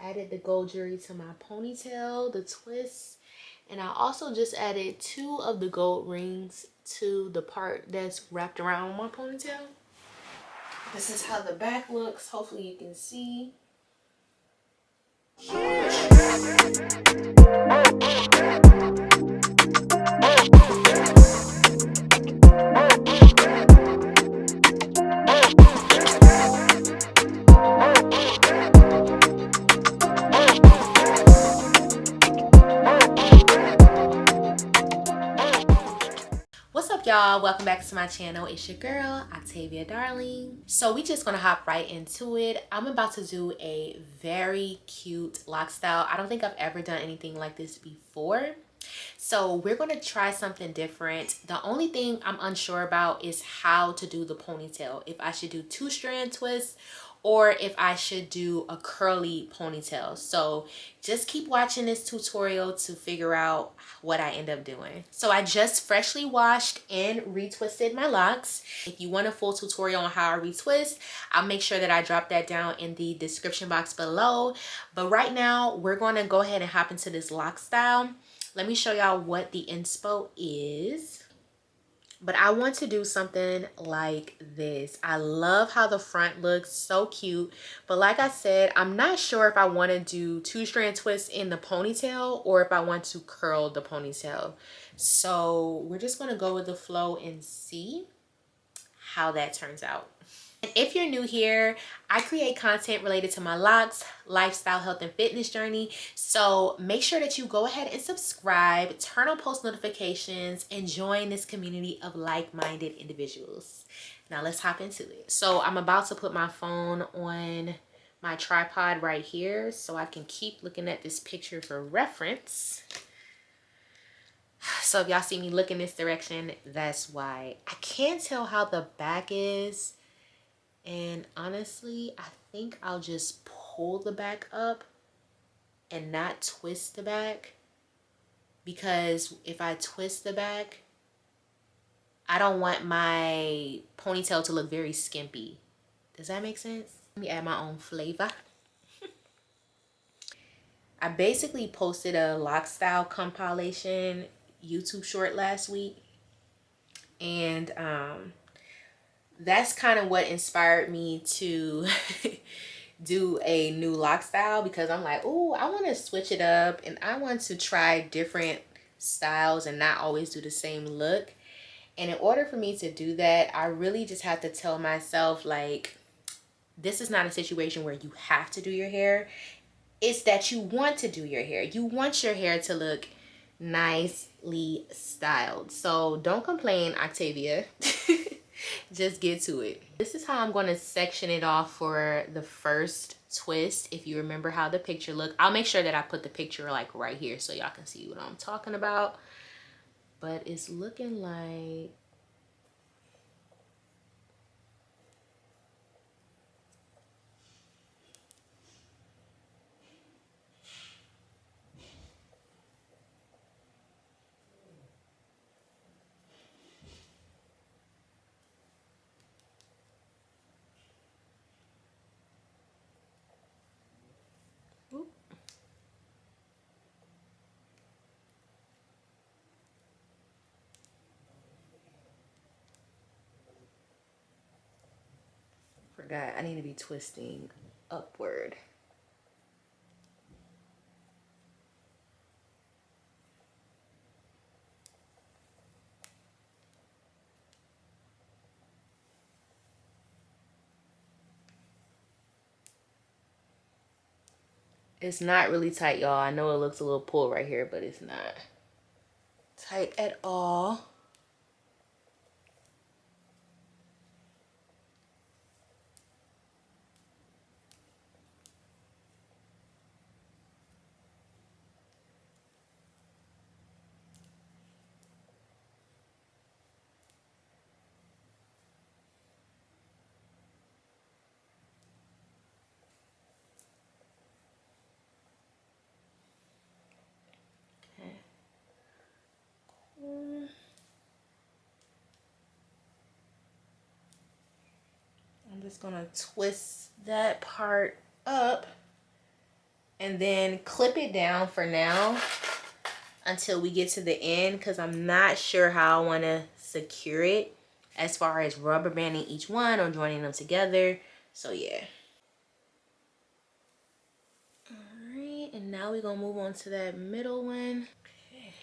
added the gold jewelry to my ponytail, the twist. And I also just added 2 of the gold rings to the part that's wrapped around my ponytail. This is how the back looks. Hopefully you can see. What's up, y'all? Welcome back to my channel. It's your girl, Octavia.Darling. So we just gonna hop right into it. I'm about to do a very cute lock style. I don't think I've ever done anything like this before. So we're gonna try something different. The only thing I'm unsure about is how to do the ponytail. If I should do 2 strand twists or if I should do a curly ponytail. So just keep watching this tutorial to figure out what I end up doing. So I just freshly washed and retwisted my locks. If you want a full tutorial on how I retwist, I'll make sure that I drop that down in the description box below. But right now, we're gonna go ahead and hop into this lock style. Let me show y'all what the inspo is. But I want to do something like this. I love how the front looks, so cute. But like I said, I'm not sure if I want to do 2 strand twists in the ponytail or if I want to curl the ponytail. So we're just going to go with the flow and see how that turns out. And if you're new here, I create content related to my locks, lifestyle, health, and fitness journey. So make sure that you go ahead and subscribe, turn on post notifications, and join this community of like-minded individuals. Now let's hop into it. So I'm about to put my phone on my tripod right here so I can keep looking at this picture for reference. So if y'all see me look in this direction, that's why. I can't tell how the back is. And honestly, I think I'll just pull the back up and not twist the back, because if I twist the back, I don't want my ponytail to look very skimpy. Does that make sense? Let me add my own flavor. I basically posted a lock style compilation YouTube short last week, and that's kind of what inspired me to do a new lock style, because I'm like, oh, I want to switch it up and I want to try different styles and not always do the same look. And in order for me to do that, I really just have to tell myself, like, this is not a situation where you have to do your hair. It's that you want to do your hair. You want your hair to look nicely styled. So don't complain, Octavia. Just get to it. This is how I'm going to section it off for the first twist. If you remember how the picture looked, I'll make sure that I put the picture like right here so y'all can see what I'm talking about. But it's looking like forgot, I need to be twisting upward. It's not really tight, y'all. I know it looks a little pulled right here, but it's not tight at all. I'm just gonna twist that part up and then clip it down for now until we get to the end, because I'm not sure how I want to secure it as far as rubber banding each one or joining them together. So yeah. All right, and now we're gonna move on to that middle one. Okay.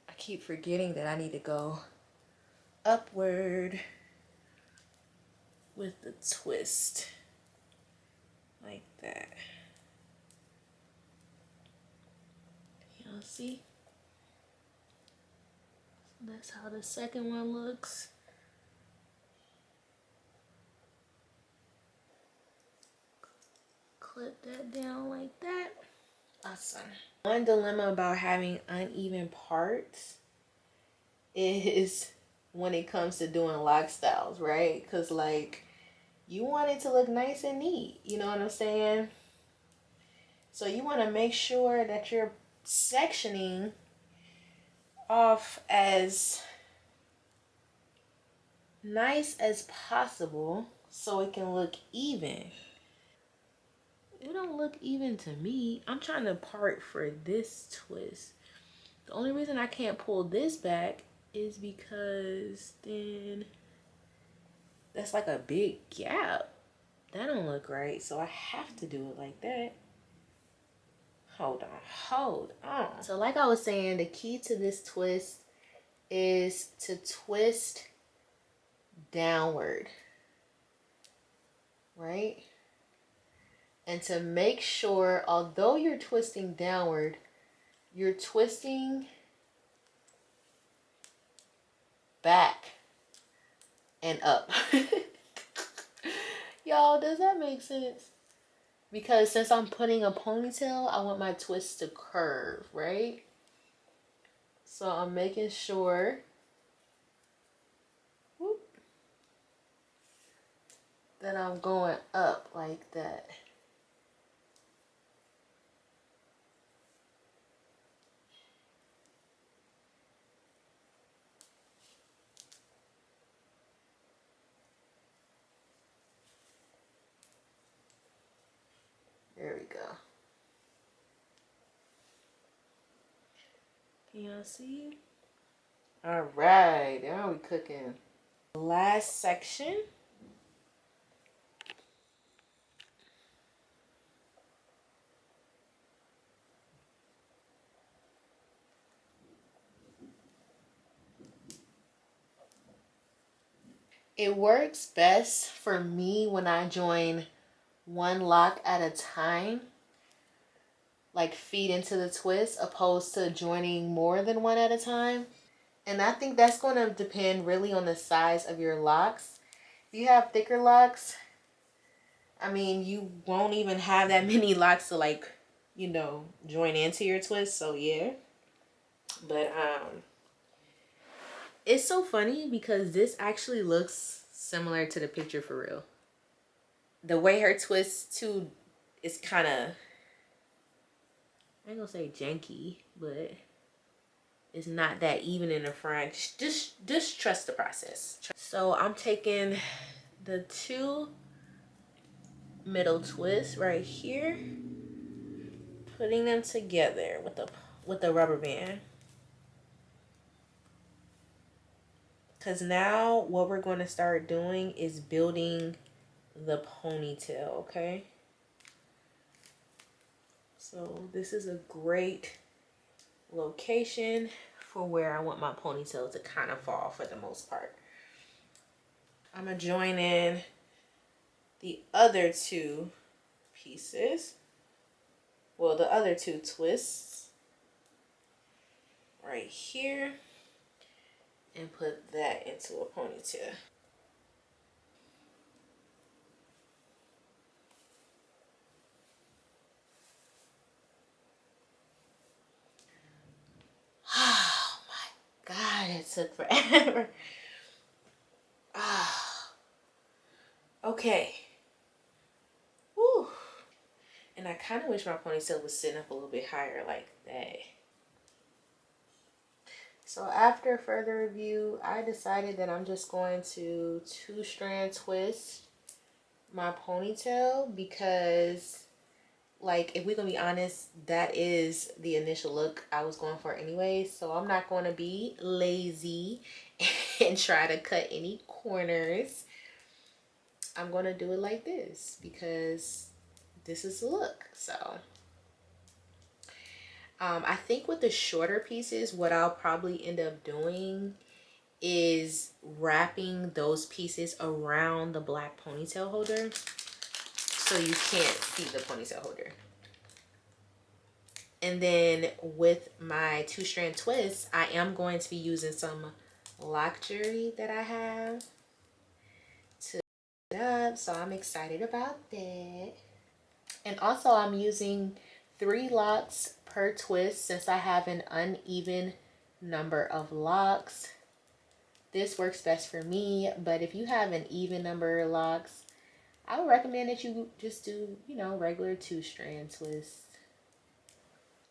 I keep forgetting that I need to go upward with the twist like that. Y'all see? That's how the second one looks. Clip that down like that. Awesome. One dilemma about having uneven parts is when it comes to doing lock styles, right? Because like, you want it to look nice and neat, you know what I'm saying? So you want to make sure that you're sectioning off as nice as possible so it can look even. It don't look even to me. I'm trying to part for this twist. The only reason I can't pull this back is because then that's like a big gap. That don't look right, so I have to do it like that. Hold on, hold on. So like I was saying, the key to this twist is to twist downward, right? And to make sure, although you're twisting downward, you're twisting back and up. Y'all, does that make sense? Because since I'm putting a ponytail, I want my twist to curve, right? So I'm making sure that I'm going up like that. There we go. Can y'all see? All right, now we cooking. Last section. It works best for me when I join one lock at a time, like feed into the twist, opposed to joining more than one at a time. And I think that's going to depend really on the size of your locks. If you have thicker locks, I mean, you won't even have that many locks to, like, you know, join into your twist. So yeah. But it's so funny because this actually looks similar to the picture for real. The way her twist too is kind of, I ain't gonna say janky, but it's not that even in the front. Just trust the process. So I'm taking the two middle twists right here, putting them together with the rubber band. Because now what we're going to start doing is building the ponytail, okay? So this is a great location for where I want my ponytail to kind of fall for the most part. I'm going to join in the other two pieces. Well, the other two twists right here and put that into a ponytail. took forever. Okay. Whew. And I kind of wish my ponytail was sitting up a little bit higher like that. So after further review, I decided that I'm just going to 2-strand twist my ponytail because, like, if we're gonna be honest, that is the initial look I was going for anyway. So I'm not going to be lazy and try to cut any corners. I'm going to do it like this because this is the look. So I think with the shorter pieces, what I'll probably end up doing is wrapping those pieces around the black ponytail holder so you can't see the ponytail holder. And then with my 2-strand twist, I am going to be using some lock jewelry that I have to put up, so I'm excited about that. And also I'm using 3 locks per twist since I have an uneven number of locks. This works best for me, but if you have an even number of locks, I would recommend that you just do, you know, regular 2-strand twists.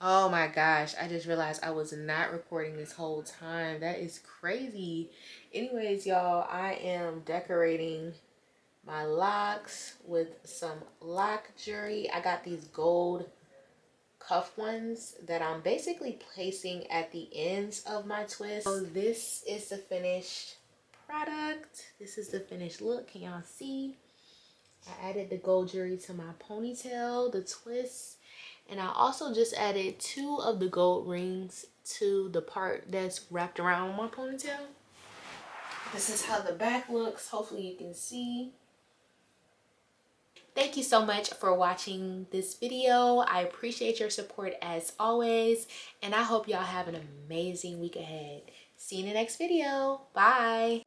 Oh my gosh, I just realized I was not recording this whole time. That is crazy. Anyways, y'all, I am decorating my locks with some lock jewelry. I got these gold cuff ones that I'm basically placing at the ends of my twist. So this is the finished product. This is the finished look. Can y'all see? I added the gold jewelry to my ponytail, the twist, and I also just added 2 of the gold rings to the part that's wrapped around my ponytail. This is how the back looks. Hopefully you can see. Thank you so much for watching this video. I appreciate your support as always, and I hope y'all have an amazing week ahead. See you in the next video. Bye.